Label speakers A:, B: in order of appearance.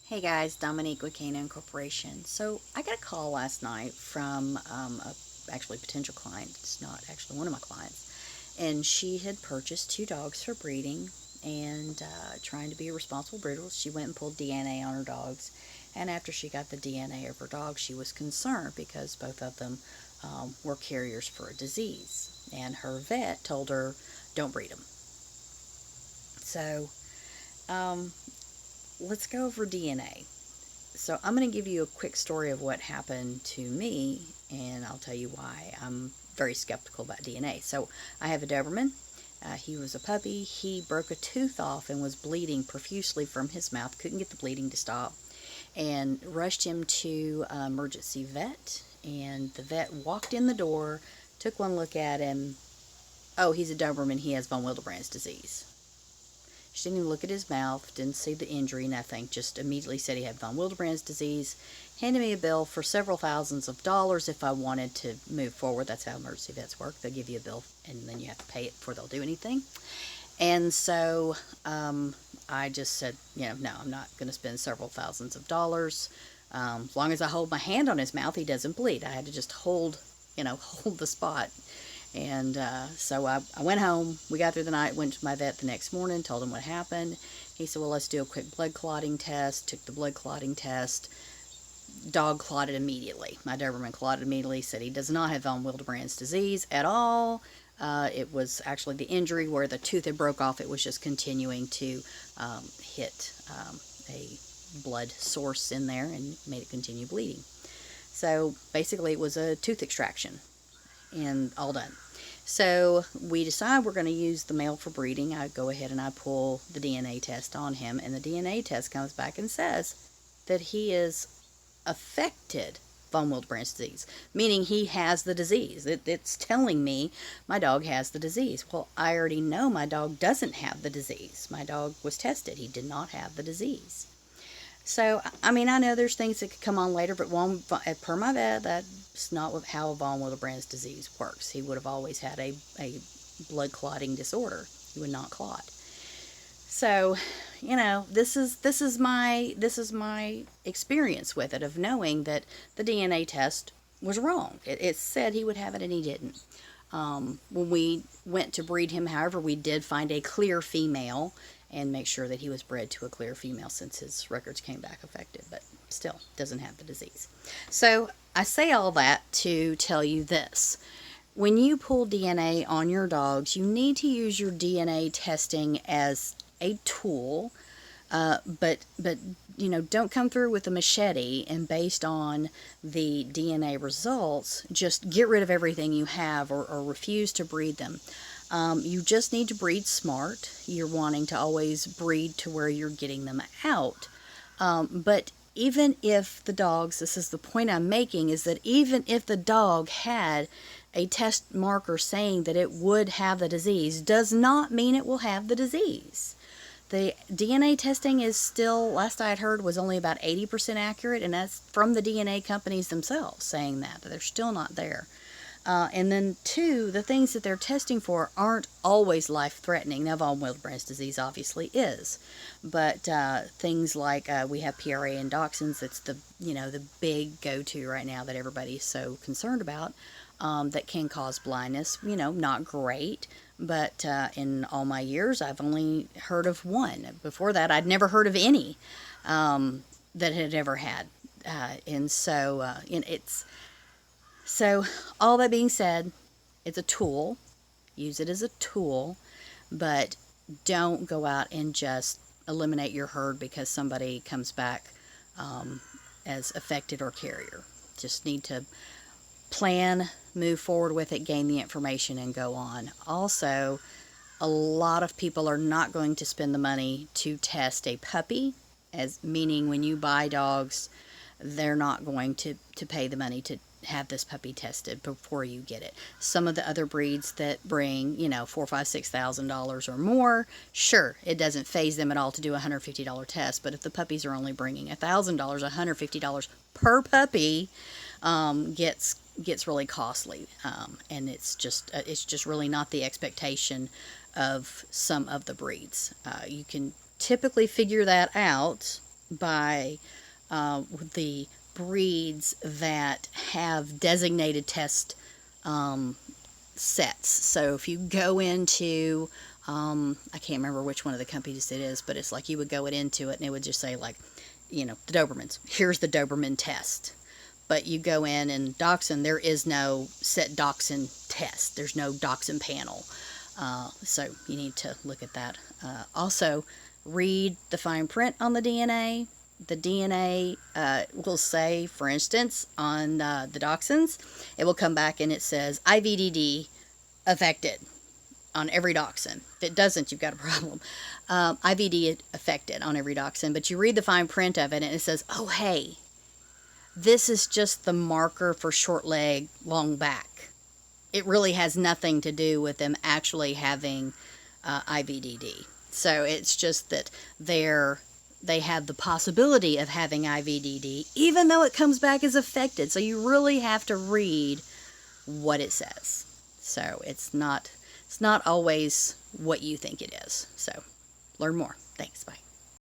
A: Hey guys, Dominique with Canine Corporation. So I got a call last night from a actually potential client. It's not actually one of my clients, and she had purchased two dogs for breeding and trying to be a responsible breeder. She went and pulled DNA on her dogs, and after she got the DNA of her dogs, she was concerned because both of them were carriers for a disease, and her vet told her, "Don't breed them." So um, let's go over DNA. So I'm going to give you a quick story of what happened to me, and I'll tell you why I'm very skeptical about DNA. So I have a Doberman. He was a puppy. He broke a tooth off and was bleeding profusely from his mouth. Couldn't get the bleeding to stop, and rushed him to emergency vet. And the vet walked in the door, took one look at him. Oh, he's a Doberman. He has von Willebrand's disease. She didn't even look at his mouth, didn't see the injury, nothing. Just immediately said he had von Willebrand's disease. Handed me a bill for several thousands of dollars if I wanted to move forward. That's how emergency vets work. They'll give you a bill, and then you have to pay it before they'll do anything. And so I just said, no, I'm not going to spend several thousands of dollars. As long as I hold my hand on his mouth, he doesn't bleed. I had to just hold the spot. And so I went home. We got through the night, went to my vet the next morning, told him what happened. He said, well, let's do a quick blood clotting test. Took the blood clotting test. Dog clotted immediately. My Doberman clotted immediately, said he does not have von Willebrand's disease at all. It was actually the injury where the tooth had broke off. It was just continuing to hit a blood source in there and made it continue bleeding. So basically it was a tooth extraction and all done. So we decide we're going to use the male for breeding. I go ahead and I pull the DNA test on him, and the DNA test comes back and says that he is affected von Willebrand's disease, meaning he has the disease. It's telling me my dog has the disease. Well, I already know my dog doesn't have the disease. My dog was tested. He did not have the disease. So, I mean, I know there's things that could come on later, but per my vet, that's not how von Willebrand's disease works. He would have always had a blood clotting disorder. He would not clot. So, this is my experience with it, of knowing that the DNA test was wrong. It said he would have it, and he didn't. When we went to breed him, however, we did find a clear female and make sure that he was bred to a clear female, since his records came back affected, but still doesn't have the disease. So I say all that to tell you this. When you pull DNA on your dogs, you need to use your DNA testing as a tool, but don't come through with a machete and, based on the DNA results, just get rid of everything you have, or refuse to breed them. You just need to breed smart. You're wanting to always breed to where you're getting them out. But even if the dogs, this is the point I'm making, is that even if the dog had a test marker saying that it would have the disease, does not mean it will have the disease. The DNA testing is still, last I had heard, was only about 80% accurate, and that's from the DNA companies themselves saying that they're still not there. And then, two, the things that they're testing for aren't always life-threatening. Now, von Willebrand's disease obviously is, but things like we have PRA and dachshunds. That's the big go-to right now that everybody's so concerned about. That can cause blindness. Not great, but in all my years, I've only heard of one. Before that, I'd never heard of any that had ever had, and so it's. So, all that being said, it's a tool. Use it as a tool, but don't go out and just eliminate your herd because somebody comes back as affected or carrier. Just need to plan, move forward with it, gain the information, and go on. Also, a lot of people are not going to spend the money to test a puppy, as meaning when you buy dogs, they're not going to pay the money to have this puppy tested before you get it. Some of the other breeds that bring, $4,000, $5,000, $6,000 or more, sure, it doesn't faze them at all to do a $150 test. But if the puppies are only bringing $1,000, $150 per puppy gets really costly, and it's just really not the expectation of some of the breeds. You can typically figure that out by the breeds that have designated test sets. So if you go into, I can't remember which one of the companies it is, but it's like you would go into it and it would just say like, the Dobermans. Here's the Doberman test. But you go in and Dachshund, there is no set Dachshund test. There's no Dachshund panel. So you need to look at that. Also, read the fine print on the DNA. The DNA will say, for instance, on the Dachshunds, it will come back and it says IVDD affected on every Dachshund. If it doesn't, you've got a problem. IVD affected on every Dachshund. But you read the fine print of it and it says, oh, hey, this is just the marker for short leg, long back. It really has nothing to do with them actually having IVDD. So it's just that they have the possibility of having IVDD, even though it comes back as affected. So you really have to read what it says. So it's not always what you think it is. So learn more. Thanks. Bye.